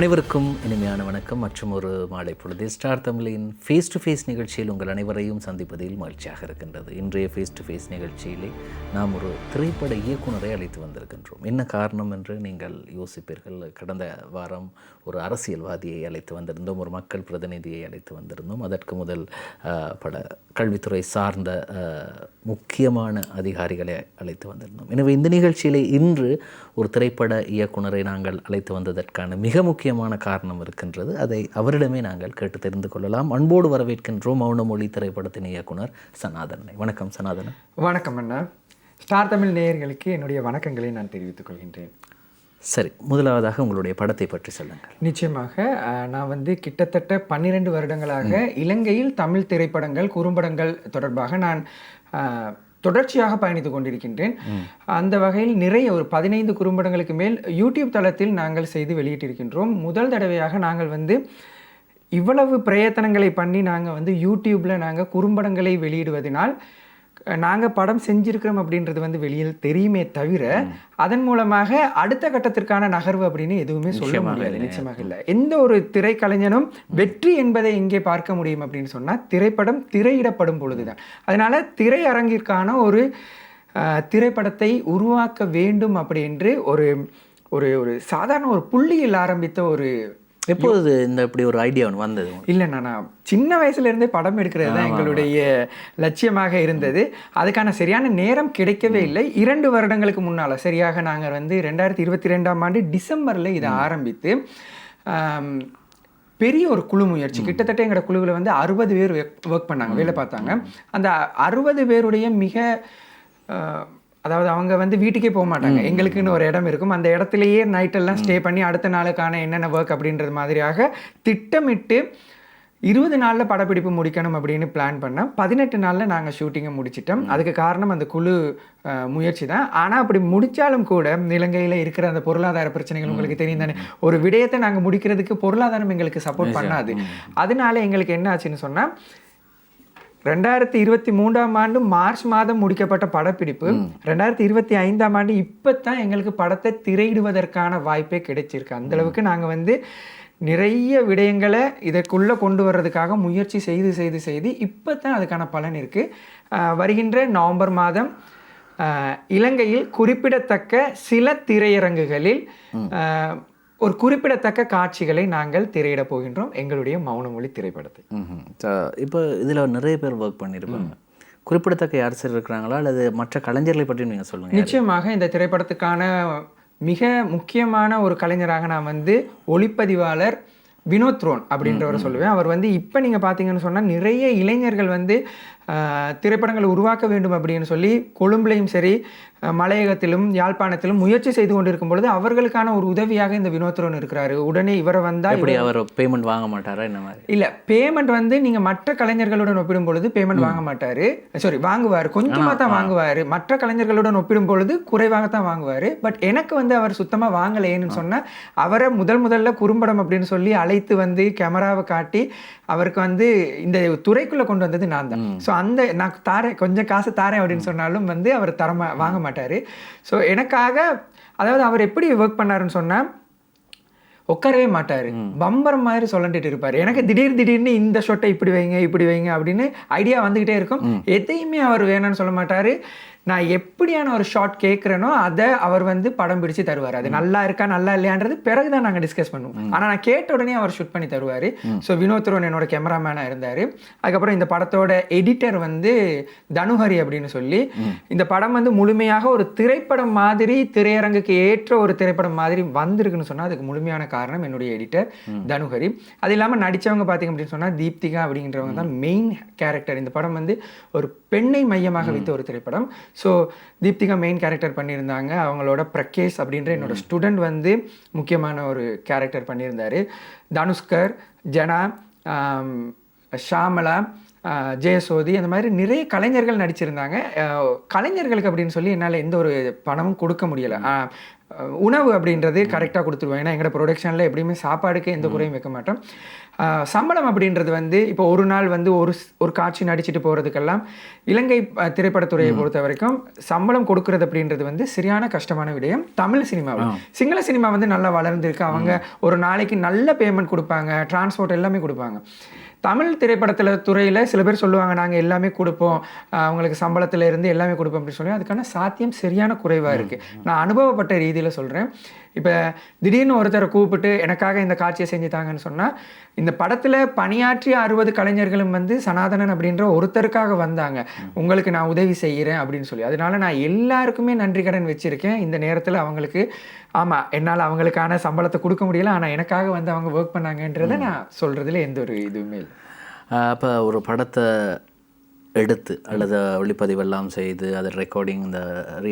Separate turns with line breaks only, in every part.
அனைவருக்கும் இனிமையான வணக்கம் மற்றும் ஒரு மாலை பொழுது ஸ்டார் தமிழின் ஃபேஸ் டு ஃபேஸ் நிகழ்ச்சியில் உங்கள் அனைவரையும் சந்திப்பதில் மகிழ்ச்சியாக இருக்கின்றது. இன்றைய ஃபேஸ் டு ஃபேஸ் நிகழ்ச்சியிலே நாம் ஒரு திரைப்பட இயக்குனரை அழைத்து வந்திருக்கின்றோம். என்ன காரணம் என்று நீங்கள் யோசிப்பீர்கள். கடந்த வாரம் ஒரு அரசியல்வாதியை அழைத்து வந்திருந்தோம், ஒரு மக்கள் பிரதிநிதியை அழைத்து வந்திருந்தோம். அதற்கு முதல் பல கல்வித்துறை சார்ந்த முக்கியமான அதிகாரிகளை அழைத்து வந்திருந்தோம். எனவே இந்த நிகழ்ச்சியிலே இன்று ஒரு திரைப்பட இயக்குனரை நாங்கள் அழைத்து வந்ததற்கான மிக முக்கியமான காரணம் இருக்கின்றது. அதை அவரிடமே நாங்கள் கேட்டு தெரிந்து கொள்ளலாம். அன்போடு வரவேற்கின்றோம் மௌனமொழி திரைப்படத்தின் இயக்குனர் சனாதனனை. வணக்கம் சனாதனன்.
வணக்கம் அண்ணா. ஸ்டார் தமிழ் நேயர்களுக்கு என்னுடைய வணக்கங்களை நான் தெரிவித்துக் கொள்கின்றேன்.
சரி, முதலாவதாக உங்களுடைய படத்தை பற்றி சொல்லுங்கள்.
நிச்சயமாக நான் கிட்டத்தட்ட 12 வருடங்களாக இலங்கையில் தமிழ் திரைப்படங்கள் குறும்படங்கள் தொடர்பாக நான் தொடர்ச்சியாக பயணித்து கொண்டிருக்கின்றேன். அந்த வகையில் நிறைய ஒரு 15 குறும்படங்களுக்கு மேல் யூடியூப் தளத்தில் நாங்கள் செய்து வெளியிட்டிருக்கின்றோம். முதல் தடவையாக நாங்கள் இவ்வளவு பிரயத்தனங்களை பண்ணி நாங்கள் யூடியூப்பில் நாங்கள் குறும்படங்களை வெளியிடுவதனால் நாங்கள் படம் செஞ்சுருக்கிறோம் அப்படின்றது வெளியில் தெரியுமே தவிர அதன் மூலமாக அடுத்த கட்டத்திற்கான நகர்வு அப்படின்னு எதுவுமே சொல்ல முடியாது. நிச்சயமாக இல்லை. எந்த ஒரு திரைக்கலைஞனும் வெற்றி என்பதை எங்கே பார்க்க முடியும் அப்படின்னு சொன்னால் திரைப்படம் திரையிடப்படும் பொழுதுதான். அதனால திரையரங்கிற்கான ஒரு திரைப்படத்தை உருவாக்க வேண்டும் அப்படி என்று ஒரு ஒரு சாதாரண ஒரு புள்ளியில் ஆரம்பித்த ஒரு
எப்போது இப்படி ஒரு ஐடியா ஒன்று வந்தது?
இல்லைண்ணா, நான் சின்ன வயசுலேருந்தே படம் எடுக்கிறது தான் எங்களுடைய லட்சியமாக இருந்தது. அதுக்கான சரியான நேரம் கிடைக்கவே இல்லை. 2 வருடங்களுக்கு முன்னால் சரியாக நாங்கள் 2022ஆம் ஆண்டு டிசம்பரில் இதை ஆரம்பித்து பெரிய ஒரு குழு முயற்சி, கிட்டத்தட்ட எங்களோட குழுவில் 60 பேர் ஒர்க் பண்ணாங்க, வேலை பார்த்தாங்க. அந்த 60 பேருடைய மிக அதாவது அவங்க வீட்டுக்கே போக மாட்டாங்க. எங்களுக்குன்னு ஒரு இடம் இருக்கும். அந்த இடத்துலையே நைட்டெல்லாம் ஸ்டே பண்ணி அடுத்த நாளுக்கான என்னென்ன ஒர்க் அப்படின்றது மாதிரியாக திட்டமிட்டு 20 நாளில் படப்பிடிப்பு முடிக்கணும் அப்படின்னு பிளான் பண்ணோம். 18 நாளில் நாங்கள் ஷூட்டிங்கை முடிச்சிட்டோம். அதுக்கு காரணம் அந்த குழு முயற்சி தான். ஆனால் அப்படி முடித்தாலும் கூட இலங்கையில் இருக்கிற அந்த பொருளாதார பிரச்சனைகள் உங்களுக்கு தெரியும் தானே. ஒரு விடயத்தை நாங்கள் முடிக்கிறதுக்கு பொருளாதாரம் எங்களுக்கு சப்போர்ட் பண்ணாது. அதனால எங்களுக்கு என்ன ஆச்சுன்னு சொன்னால் 2023ஆம் ஆண்டு மார்ச் மாதம் முடிக்கப்பட்ட படப்பிடிப்பு 2025ஆம் ஆண்டு இப்போ தான் எங்களுக்கு படத்தை திரையிடுவதற்கான வாய்ப்பே கிடைச்சிருக்கு. அந்தளவுக்கு நாங்கள் நிறைய விடயங்களை இதற்குள்ளே கொண்டு வர்றதுக்காக முயற்சி செய்து இப்போ தான் அதுக்கான பலன் இருக்குது. வருகின்ற நவம்பர் மாதம் இலங்கையில் குறிப்பிடத்தக்க சில திரையரங்குகளில் ஒரு குறிப்பிடத்தக்க காட்சிகளை நாங்கள் திரையிட போகின்றோம் எங்களுடைய மௌனமொழி திரைப்படத்தை.
இப்போ இதில் நிறைய பேர் ஒர்க் பண்ணியிருப்பாங்க. குறிப்பிடத்தக்க யார் சார் இருக்கிறாங்களா அல்லது மற்ற கலைஞர்களை பற்றி நீங்கள் சொல்லுங்கள்.
நிச்சயமாக இந்த திரைப்படத்துக்கான மிக முக்கியமான ஒரு கலைஞராக நான் ஒளிப்பதிவாளர் வினோத் ரோன் அப்படின்றவர் சொல்லுவேன். அவர் இப்போ நீங்கள் பார்த்தீங்கன்னு சொன்னால் நிறைய இளைஞர்கள் திரைப்படங்களை உருவாக்க வேண்டும் அப்படின்னு சொல்லி கொழும்புலையும் சரி மலையகத்திலும் யாழ்ப்பாணத்திலும் முயற்சி செய்து கொண்டிருக்கும் பொழுது அவர்களுக்கான ஒரு உதவியாக இந்த வினோத் ரோன் இருக்கிறாரு. உடனே இவரை
அவர் பேமெண்ட் வாங்க மாட்டாரா? என்ன மாதிரி
இல்லை, பேமெண்ட் நீங்கள் மற்ற கலைஞர்களுடன் ஒப்பிடும் பொழுது பேமெண்ட் வாங்க மாட்டார். வாங்குவார், கொஞ்சமாக தான் வாங்குவார். மற்ற கலைஞர்களுடன் ஒப்பிடும் பொழுது குறைவாகத்தான் வாங்குவார். பட் எனக்கு அவர் சுத்தமாக வாங்கலையேன்னு சொன்னால் அவரை முதல்ல குறும்படம் அப்படின்னு சொல்லி அழைத்து கேமராவை காட்டி அவருக்கு இந்த துறைக்குள்ளே கொண்டு வந்தது நான் தான். ஸோ நான் தாரேன், கொஞ்சம் காசு தாரேன் அப்படின்னு சொன்னாலும் அவர் வாங்க மாட்டார். ஸோ எனக்காக அதாவது அவர் எப்படி ஒர்க் பண்ணாருன்னு சொன்னால் உட்காரவே மாட்டார், பம்பரம் மாதிரி சொல்லிட்டு இருப்பார். எனக்கு திடீர்னு இந்த ஷொட்டை இப்படி வைங்க அப்படின்னு ஐடியா வந்துக்கிட்டே இருக்கும். எதையுமே அவர் வேணும்னு சொல்ல மாட்டார். நான் எப்படியான ஒரு ஷாட் கேட்குறேனோ அதை அவர் படம் பிடிச்சு தருவார். அது நல்லா இருக்கா நல்லா இல்லையான்றது பிறகுதான் நாங்கள் டிஸ்கஸ் பண்ணுவோம். ஆனால் நான் கேட்ட உடனே அவர் ஷூட் பண்ணி தருவார். ஸோ வினோத் ரோன் என்னோட கேமராமேனாக இருந்தார். அதுக்கப்புறம் இந்த படத்தோட எடிட்டர் தனுஹரி அப்படின்னு சொல்லி இந்த படம் முழுமையாக ஒரு திரைப்படம் மாதிரி திரையரங்குக்கு ஏற்ற ஒரு திரைப்படம் மாதிரி வந்திருக்குன்னு சொன்னால் அதுக்கு முழுமையான காரணம் என்னுடைய எடிட்டர் தனுஹரி. அது இல்லாமல் நடித்தவங்க பார்த்தீங்க அப்படின்னு சொன்னால் தீப்திகா அப்படிங்கிறவங்க தான் மெயின் கேரக்டர். இந்த படம் ஒரு பெண்ணை மையமாக வைத்த ஒரு திரைப்படம். ஸோ தீப்திகா மெயின் கேரக்டர் பண்ணியிருந்தாங்க. அவங்களோட பிரகேஷ் அப்படின்ற என்னோட ஸ்டூடெண்ட் முக்கியமான ஒரு கேரக்டர் பண்ணியிருந்தார். தனுஷ்கர், ஜனா, ஷாமலா, ஜெயசோதி அந்த மாதிரி நிறைய கலைஞர்கள் நடிச்சிருந்தாங்க. கலைஞர்களுக்கு அப்படின்னு சொல்லி என்னால் எந்த ஒரு பணமும் கொடுக்க முடியலை. உணவு அப்படின்றது கரெக்டாக கொடுத்துருவோம். ஏன்னா எங்களோட ப்ரொடக்ஷனில் எப்படியுமே சாப்பாடுக்கு எந்த குறையும் வைக்க மாட்டோம். சம்பளம் அப்படின்றது வந்து இப்போ ஒரு நாள் வந்து ஒரு காட்சி நடிச்சுட்டு போகிறதுக்கெல்லாம் இலங்கை திரைப்படத்துறையை பொறுத்த வரைக்கும் சம்பளம் கொடுக்கறது அப்படின்றது வந்து சரியான கஷ்டமான விடயம். தமிழ் சினிமாவில் சிங்கள சினிமா வந்து நல்லா வளர்ந்துருக்கு. அவங்க ஒரு நாளைக்கு நல்ல பேமெண்ட் கொடுப்பாங்க, டிரான்ஸ்போர்ட் எல்லாமே கொடுப்பாங்க. தமிழ் திரைப்படத்தில் துறையில் சில பேர் சொல்லுவாங்க நாங்கள் எல்லாமே கொடுப்போம், அவங்களுக்கு சம்பளத்தில் இருந்து எல்லாமே கொடுப்போம் அப்படின்னு சொல்லி அதுக்கான சாத்தியம் சரியான குறைவாக இருக்குது. நான் அனுபவப்பட்ட ரீதியில் சொல்கிறேன். இப்போ திடீர்னு ஒருத்தரை கூப்பிட்டு எனக்காக இந்த காட்சியை செஞ்சுட்டாங்கன்னு சொன்னால், இந்த படத்தில் பணியாற்றிய 60 கலைஞர்களும் வந்து சனாதனன் அப்படின்ற ஒருத்தருக்காக வந்தாங்க, உங்களுக்கு நான் உதவி செய்கிறேன் அப்படின்னு சொல்லி. அதனால நான் எல்லாருக்குமே நன்றி கடன் வச்சுருக்கேன். இந்த நேரத்தில் அவங்களுக்கு ஆமாம் என்னால் அவங்களுக்கான சம்பளத்தை கொடுக்க முடியல, ஆனால் எனக்காக வந்து அவங்க ஒர்க் பண்ணாங்கன்றதை நான் சொல்கிறதுல எந்த ஒரு இதுவுமே இல்லை.
அப்போ ஒரு படத்தை எடுத்து அல்லது ஒளிப்பதிவெல்லாம் செய்து அது ரெக்கார்டிங், இந்த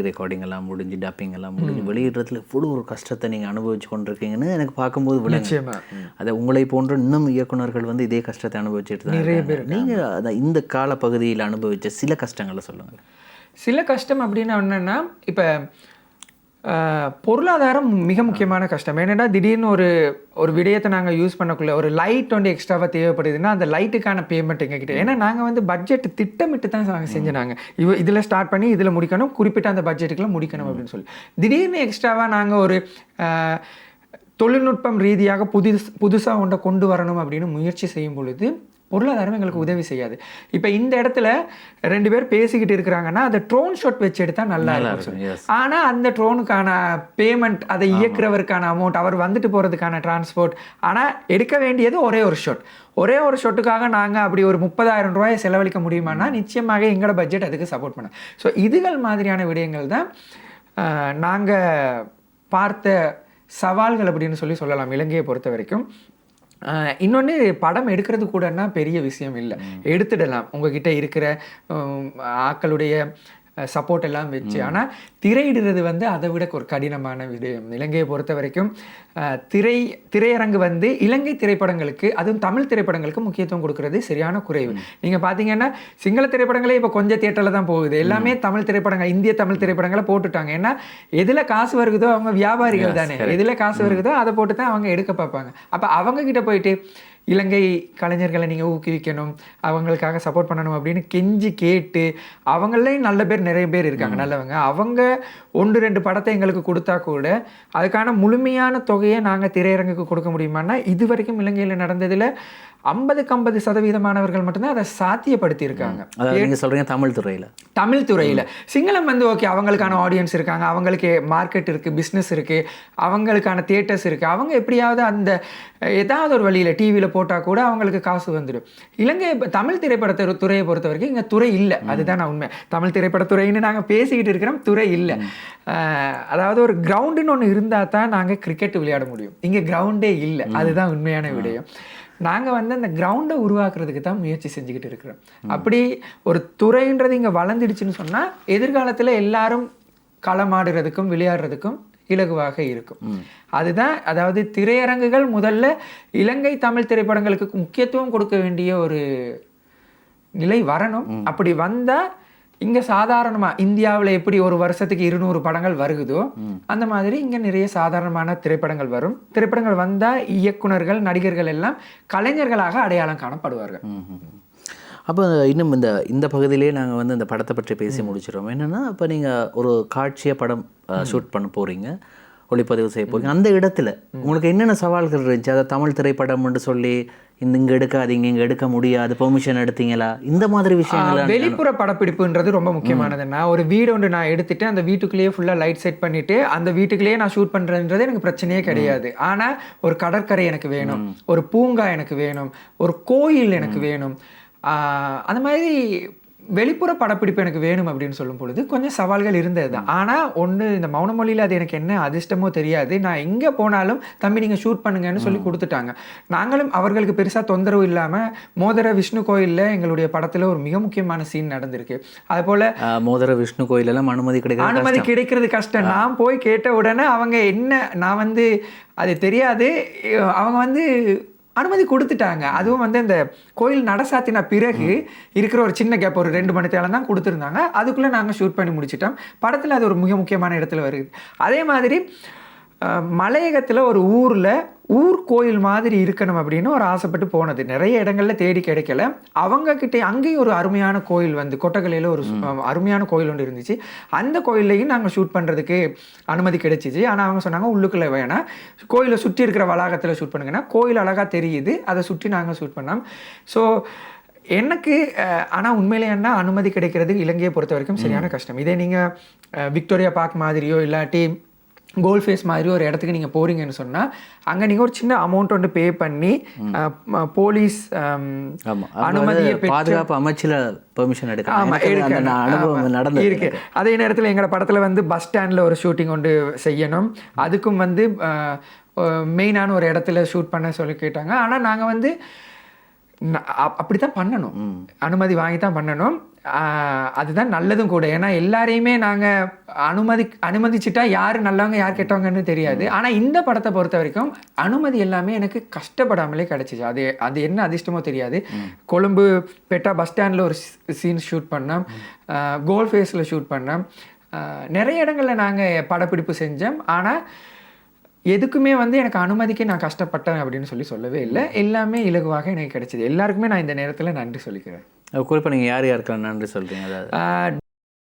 ரெக்கார்டிங் எல்லாம் முடிஞ்சு டப்பிங் எல்லாம் முடிஞ்சு வெளியிடுறதுல இவ்வளோ ஒரு கஷ்டத்தை நீங்கள் அனுபவிச்சு கொண்டிருக்கீங்கன்னு எனக்கு பார்க்கும்போது விளங்குது. அதை உங்களை போன்ற இன்னும் இயக்குநர்கள் வந்து இதே கஷ்டத்தை அனுபவிச்சுட்டு தான் நிறைய பேர். நீங்கள் அதை இந்த காலப்பகுதியில் அனுபவித்த சில கஷ்டங்களை சொல்லுங்கள்.
சில கஷ்டம் அப்படின்னா என்னென்னா, இப்போ பொருளாதாரம் மிக முக்கியமான கஷ்டம். ஏன்னா திடீர்னு ஒரு விடயத்தை நாங்கள் யூஸ் பண்ணக்குள்ள ஒரு லைட் வந்து எக்ஸ்ட்ராவாக தேவைப்படுதுன்னா அந்த லைட்டுக்கான பேமெண்ட் எங்ககிட்ட, ஏன்னா நாங்கள் வந்து பட்ஜெட் திட்டமிட்டு தான் நாங்கள் செஞ்சோம். இதில் ஸ்டார்ட் பண்ணி இதில் முடிக்கணும், குறிப்பிட்ட அந்த பட்ஜெட்டுக்குலாம் முடிக்கணும் அப்படின்னு சொல்லி திடீர்னு எக்ஸ்ட்ராவாக நாங்கள் ஒரு தொழில்நுட்பம் ரீதியாக புதுசாக ஒன்றை கொண்டு வரணும் அப்படின்னு முயற்சி செய்யும் பொழுது பொருளாதாரம் எங்களுக்கு உதவி செய்யாது. இப்போ இந்த இடத்துல 2 பேர் பேசிக்கிட்டு இருக்கிறாங்கன்னா அதை ட்ரோன் ஷாட் வச்சு எடுத்தால் நல்லா இருக்கும். ஆனால் அந்த ட்ரோனுக்கான பேமெண்ட், அதை இயக்குறவருக்கான அமௌண்ட், அவர் வந்துட்டு போகிறதுக்கான டிரான்ஸ்போர்ட், ஆனால் எடுக்க வேண்டியது ஒரே ஒரு ஷாட். ஒரே ஒரு ஷாட்டுக்காக நாங்கள் அப்படி ஒரு 30,000 ரூபாயை செலவழிக்க முடியுமானா நிச்சயமாக எங்களோட பட்ஜெட் அதுக்கு சப்போர்ட் பண்ண. ஸோ இதுகள் மாதிரியான விடயங்கள் தான் நாங்கள் பார்த்த சவால்கள் அப்படின்னு சொல்லலாம் இலங்கையை பொறுத்த வரைக்கும். இன்னொன்று, படம் எடுக்கிறது கூடன்னா பெரிய விஷயம் இல்லை, எடுத்துடலாம் உங்ககிட்ட இருக்கிற ஆக்களுடைய சப்போர்ட் எல்லாம் வச்சு. ஆனால் திரையிடுறது வந்து அதை விட ஒரு கடினமான விடயம். இலங்கையை பொறுத்த வரைக்கும் திரையரங்கு வந்து இலங்கை திரைப்படங்களுக்கு, அதுவும் தமிழ் திரைப்படங்களுக்கு முக்கியத்துவம் கொடுக்கறது சரியான குறைவு. நீங்கள் பார்த்தீங்கன்னா சிங்கள திரைப்படங்களே இப்போ கொஞ்சம் தியேட்டரில் தான் போகுது. எல்லாமே தமிழ் திரைப்படங்கள், இந்திய தமிழ் திரைப்படங்களை போட்டுட்டாங்க. ஏன்னா எதில் காசு வருகுதோ, அவங்க வியாபாரிகள் தானே, எதில் காசு வருகுதோ அதை போட்டு தான் அவங்க எடுக்க பார்ப்பாங்க. அப்போ அவங்கக்கிட்ட போயிட்டு இலங்கை கலைஞர்களை நீங்கள் ஊக்குவிக்கணும், அவங்களுக்காக சப்போர்ட் பண்ணணும் அப்படின்னு கெஞ்சி கேட்டு, அவங்களே நல்ல பேர் நிறைய பேர் இருக்காங்க நல்லவங்க, அவங்க 1-2 படத்தை எங்களுக்கு கொடுத்தா கூட அதுக்கான முழுமையான தொகையை நாங்கள் திரையரங்குக்கு கொடுக்க முடியுமான்னா இது வரைக்கும் இலங்கையில் நடந்ததில் 50% மாணவர்கள் மட்டும்தான் அதை சாத்தியப்படுத்தி இருக்காங்க.
நீங்கள் சொல்கிறீங்க தமிழ் துறையில்.
சிங்களம் வந்து ஓகே, அவங்களுக்கான ஆடியன்ஸ் இருக்காங்க, அவங்களுக்கு மார்க்கெட் இருக்குது, பிஸ்னஸ் இருக்குது, அவங்களுக்கான தியேட்டர்ஸ் இருக்குது, அவங்க எப்படியாவது அந்த ஏதாவது ஒரு வழியில் டிவியில் போட்டால் கூட அவங்களுக்கு காசு வந்துடும். இலங்கை தமிழ் திரைப்பட துறையை பொறுத்த வரைக்கும் இங்கே துறை இல்லை, அதுதான் நான் உண்மை. தமிழ் திரைப்படத்துறைன்னு நாங்கள் பேசிக்கிட்டு இருக்கிறோம், துறை இல்லை. அதாவது ஒரு கிரவுண்டுன்னு ஒன்று இருந்தால் தான் நாங்கள் கிரிக்கெட் விளையாட முடியும். இங்கே கிரவுண்டே இல்லை, அதுதான் உண்மையான விடயம். நாங்கள் வந்து அந்த கிரவுண்டை உருவாக்குறதுக்கு தான் முயற்சி செஞ்சுக்கிட்டு இருக்கிறோம். அப்படி ஒரு துறைன்றது இங்கே வளர்ந்துடுச்சுன்னு சொன்னால் எதிர்காலத்தில் எல்லாரும் களமாடுறதுக்கும் விளையாடுறதுக்கும் இலகுவாக இருக்கும். அதுதான், அதாவது திரையரங்குகள் முதல்ல இலங்கை தமிழ் திரைப்படங்களுக்கு முக்கியத்துவம் கொடுக்க வேண்டிய ஒரு நிலை வரணும். அப்படி வந்தால் இங்கே சாதாரணமாக இந்தியாவில் எப்படி ஒரு வருஷத்துக்கு 200 படங்கள் வருகுதோ அந்த மாதிரி இங்கே நிறைய சாதாரணமான திரைப்படங்கள் வரும். திரைப்படங்கள் வந்தால் இயக்குனர்கள், நடிகர்கள் எல்லாம் கலைஞர்களாக அடையாளம் காணப்படுவார்கள்.
அப்போ இன்னும் இந்த பகுதியிலே நாங்கள் வந்து இந்த படத்தை பற்றி பேசி முடிச்சிடுறோம். என்னென்னா, இப்போ நீங்கள் ஒரு காட்சியை படம் ஷூட் பண்ண போகிறீங்க, ஒளிப்பதிவு செய்ய போகிறீங்க, அந்த இடத்துல உங்களுக்கு என்னென்ன சவால்கள் இருந்துச்சு? அதை தமிழ் திரைப்படம்னு சொல்லி இங்கே எடுக்காதீங்க, இங்கே எடுக்க முடியாது, பெர்மிஷன் எடுத்தீங்களா, இந்த மாதிரி விஷயங்கள்?
வெளிப்புற படப்பிடிப்புன்றது ரொம்ப முக்கியமானதுன்னா, ஒரு வீடு ஒன்று நான் எடுத்துட்டு அந்த வீட்டுக்குள்ளேயே ஃபுல்லாக லைட் செட் பண்ணிட்டு அந்த வீட்டுக்குள்ளேயே நான் ஷூட் பண்ணுறதுன்றது எனக்கு பிரச்சனையே கிடையாது. ஆனால் ஒரு கடற்கரை எனக்கு வேணும், ஒரு பூங்கா எனக்கு வேணும், ஒரு கோயில் எனக்கு வேணும், அந்த மாதிரி வெளிப்புற படப்பிடிப்பு எனக்கு வேணும் அப்படின்னு சொல்லும் பொழுது கொஞ்சம் சவால்கள் இருந்தது தான். ஆனால் ஒன்று, இந்த மௌனமொழியில் அது எனக்கு என்ன அதிர்ஷ்டமோ தெரியாது, நான் எங்கே போனாலும் தம்பி நீங்கள் ஷூட் பண்ணுங்கன்னு சொல்லி கொடுத்துட்டாங்க. நாங்களும் அவர்களுக்கு பெருசாக தொந்தரவு இல்லாமல் மோதர விஷ்ணு கோயிலில் எங்களுடைய படத்தில் ஒரு மிக முக்கியமான சீன் நடந்திருக்கு. அதுபோல்
மோதர விஷ்ணு கோயிலெல்லாம் அனுமதி
கிடைக்கிறது கஷ்டம். நான் போய் கேட்ட உடனே அவங்க என்ன, நான் வந்து அது தெரியாது, அவங்க வந்து அனுமதி கொடுத்துட்டாங்க. அதுவும் வந்து இந்த கோயில் நட சாத்தின பிறகு இருக்கிற ஒரு சின்ன கேப், ஒரு 2 மணி நேரம் தான் கொடுத்துருந்தாங்க. அதுக்குள்ளே நாங்கள் ஷூட் பண்ணி முடிச்சிட்டோம். படத்தில் அது ஒரு மிக முக்கியமான இடத்துல வருது. அதே மாதிரி மலையகத்தில் ஒரு ஊர் கோயில் மாதிரி இருக்கணும் அப்படின்னு ஒரு ஆசைப்பட்டு போனது. நிறைய இடங்கள்ல தேடி கிடைக்கல. அவங்கக்கிட்ட அங்கேயும் ஒரு அருமையான கோயில் வந்து கொட்டகலையில் ஒரு அருமையான கோயில் ஒன்று இருந்துச்சு. அந்த கோயில்லையும் நாங்கள் ஷூட் பண்ணுறதுக்கு அனுமதி கிடைச்சிச்சு. ஆனால் அவங்க சொன்னாங்க உள்ளுக்குள்ளே வேணாம், கோயிலை சுற்றி இருக்கிற வளாகத்தில் ஷூட் பண்ணுங்கன்னா கோயில் அழகாக தெரியுது, அதை சுற்றி நாங்கள் ஷூட் பண்ணோம். ஸோ எனக்கு ஆனால் உண்மையிலே என்ன அனுமதி கிடைக்கிறது இலங்கையை பொறுத்த வரைக்கும் சரியான கஷ்டம். இதே நீங்கள் விக்டோரியா பார்க் மாதிரியோ இல்லாட்டி கோல்ட் ஃபேஸ் மாதிரி ஒரு இடத்துக்கு நீங்கள் போகிறீங்கன்னு சொன்னால் அங்கே நீங்கள் ஒரு சின்ன அமௌண்ட் ஒன்று பே பண்ணி போலீஸ் அனுமதியை
பாதுகாப்பு அமைச்சில் பெர்மிஷன் எடுக்க
இருக்கு. அதே நேரத்தில் எங்களோட படத்தில் வந்து பஸ் ஸ்டாண்டில் ஒரு ஷூட்டிங் ஒன்று செய்யணும். அதுக்கும் வந்து மெயினான ஒரு இடத்துல ஷூட் பண்ண சொல்லி கேட்டாங்க. ஆனால் நாங்கள் வந்து அப்படி தான் பண்ணணும், அனுமதி வாங்கி தான் பண்ணணும். அதுதான் நல்லதும் கூட. ஏன்னா எல்லாரையுமே நாங்கள் அனுமதிச்சிட்டா யார் நல்லவங்க யார் கெட்டவங்கன்னு தெரியாது. ஆனால் இந்த படத்தை பொறுத்த வரைக்கும் அனுமதி எல்லாமே எனக்கு கஷ்டப்படாமலே கிடச்சிச்சு. அது என்ன அதிர்ஷ்டமோ தெரியாது. கொழும்பு பெட்டா பஸ் ஸ்டாண்டில் ஒரு சீன் ஷூட் பண்ணோம், கோல்ட் ஃபேஸில் ஷூட் பண்ணோம், நிறைய இடங்களில் நாங்கள் படப்பிடிப்பு செஞ்சோம். ஆனால் எதுக்குமே வந்து எனக்கு அனுமதிக்கு நான் கஷ்டப்பட்டேன் அப்படின்னு சொல்லவே இல்லை. எல்லாமே இலகுவாக எனக்கு கிடைச்சிது. எல்லாருக்குமே நான் இந்த நேரத்தில் நன்றி சொல்லிக்கிறேன்.
குறிப்பாக நீங்கள் யார் யாருக்கெல்லாம் நன்றி சொல்கிறீங்க? அதாவது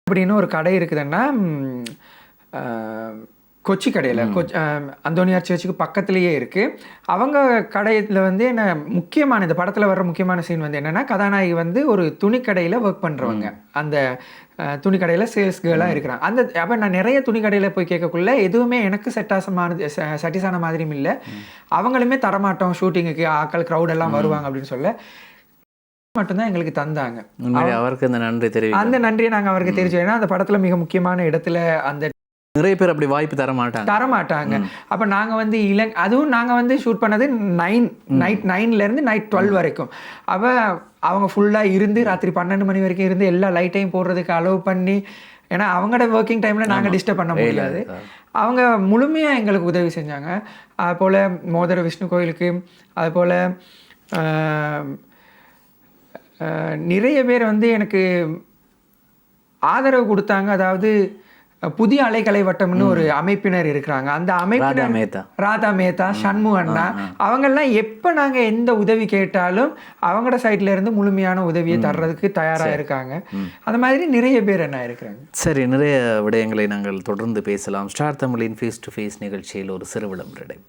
அப்படின்னு ஒரு கடை இருக்குதுன்னா கொச்சி கடையில் அந்தோனியார் சர்ச்சுக்கு பக்கத்துலேயே இருக்குது. அவங்க கடையில் வந்து என்ன முக்கியமான இந்த படத்தில் வர்ற முக்கியமான சீன் வந்து என்னென்னா, கதாநாயகி வந்து ஒரு துணிக்கடையில் ஒர்க் பண்ணுறவங்க. அந்த துணிக்கடையில் சேல்ஸ் கேர்ளாக இருக்கிறாங்க. அப்போ நான் நிறைய துணிக்கடையில் போய் கேட்கக்குள்ள எதுவுமே எனக்கு சட்டிஸான மாதிரியும் இல்லை. அவங்களுமே தரமாட்டோம், ஷூட்டிங்குக்கு ஆட்கள் க்ரௌடெல்லாம் வருவாங்க அப்படின்னு சொல்ல மட்டும்தான் எங்களுக்கு தந்தாங்க.
அவருக்கு அந்த நன்றி தெரியும்.
அந்த நன்றியை நாங்கள் அவருக்கு தெரிஞ்சோம். ஏன்னா அந்த படத்தில் மிக முக்கியமான இடத்துல அந்த
நிறைய பேர் அப்படி வாய்ப்பு தரமாட்டாங்க.
அப்போ நாங்கள் வந்து அதுவும் நாங்கள் வந்து ஷூட் பண்ணது நைட் 9லேருந்து நைட் 12 வரைக்கும். அப்போ அவங்க ஃபுல்லாக இருந்து ராத்திரி 12 மணி வரைக்கும் இருந்து எல்லா லைட்டையும் போடுறதுக்கு அலோவ் பண்ணி, ஏன்னா அவங்களோட ஒர்க்கிங் டைமில் நாங்கள் டிஸ்டர்ப் பண்ண முடியாது. அவங்க முழுமையாக எங்களுக்கு உதவி செஞ்சாங்க. அதுபோல் மோதிர விஷ்ணு கோயிலுக்கு அதுபோல் நிறைய பேர் வந்து எனக்கு ஆதரவு கொடுத்தாங்க. அதாவது புதிய அலைக்கலை வட்டம்னு ஒரு அமைப்பினர் இருக்கிறாங்க. அந்த அமைப்பினர் ராதா மேத்தா, சண்மு அண்ணா, அவங்கெல்லாம் எப்போ நாங்கள் எந்த உதவி கேட்டாலும் அவங்களோட சைட்ல இருந்து முழுமையான உதவியை தர்றதுக்கு தயாராக இருக்காங்க. அந்த மாதிரி நிறைய பேர் என்ன இருக்கிறாங்க.
சரி, நிறைய விடயங்களை நாங்கள் தொடர்ந்து பேசலாம். ஸ்டார் தமிழின் ஃபேஸ் டு ஃபேஸ் நிகழ்ச்சியில் ஒரு சிறு விளம்பரம்.